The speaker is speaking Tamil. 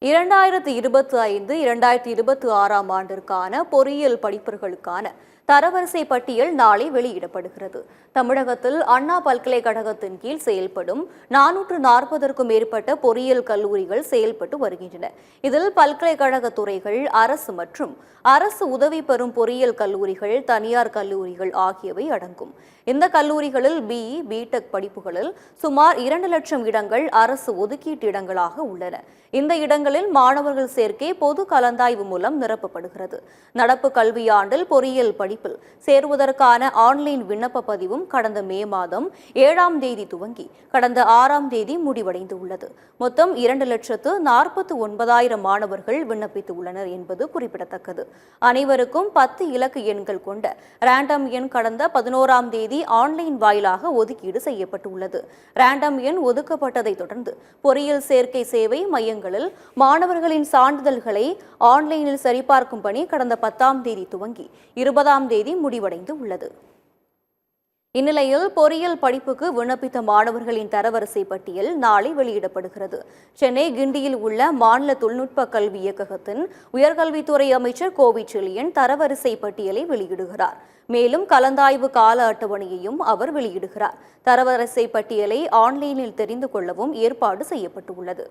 2025-2026 ஆண்டிற்கான பொறியியல் படிப்புகளுக்கான தரவரிசை பட்டியல் நாளை வெளியிடப்படுகிறது. தமிழகத்தில் அண்ணா பல்கலைக்கழகத்தின் கீழ் செயல்படும் 440க்கும் மேற்பட்ட பொறியியல் கல்லூரிகள் செயல்பட்டு வருகின்றன. இதில் பல்கலைக்கழக துறைகள், அரசு மற்றும் அரசு உதவி பெறும் பொறியியல் கல்லூரிகள், தனியார் கல்லூரிகள் ஆகியவை அடங்கும். இந்த கல்லூரிகளில் பிஇ, பிடெக் படிப்புகளில் சுமார் 2 லட்சம் இடங்கள் அரசு ஒதுக்கீட்டு இடங்களாக உள்ளன. இந்த இடங்களில் மாணவர்கள் சேர்க்கை பொது கலந்தாய்வு மூலம் நிரப்பப்படுகிறது. நடப்பு கல்வியாண்டில் பொறியியல் படிப்பில் சேருவதற்கான ஆன்லைன் விண்ணப்ப பதிவும் கடந்த மே மாதம் 7ஆம் தேதி துவங்கி கடந்த 6ஆம் தேதி முடிவடைந்துள்ளது. மொத்தம் 2,49,000 மாணவர்கள் விண்ணப்பித்துள்ளனர் என்பது குறிப்பிடத்தக்கது. அனைவருக்கும் 10 இலக்கு எண்கள் கொண்ட ரேண்டம் எண் கடந்த 11ஆம் தேதி ஆன்லைன் வாயிலாக ஒதுக்கீடு செய்யப்பட்டுள்ளது. ரேண்டம் எண் ஒதுக்கப்பட்டதை தொடர்ந்து பொறியியல் சேர்க்கை சேவை மையங்களில் மாணவர்களின் சான்றிதழ்களை ஆன்லைனில் சரிபார்க்கும் பணி கடந்த 10ஆம் தேதி துவங்கி 20ஆம் தேதி முடிவடைந்து உள்ளது. இந்நிலையில் பொறியியல் படிப்புக்கு விண்ணப்பித்த மாணவர்களின் தரவரிசை பட்டியல் நாளை வெளியிடப்படுகிறது. சென்னை கிண்டியில் உள்ள மாநில தொழில்நுட்ப கல்வி இயக்ககத்தின் உயர்கல்வித்துறை அமைச்சர் கோவி செழியன் தரவரிசை பட்டியலை வெளியிடுகிறார். மேலும் கலந்தாய்வு கால அட்டவணையையும் அவர் வெளியிடுகிறார். தரவரிசை பட்டியலை ஆன்லைனில் தெரிந்து கொள்ளவும் ஏற்பாடு செய்யப்பட்டுள்ளது.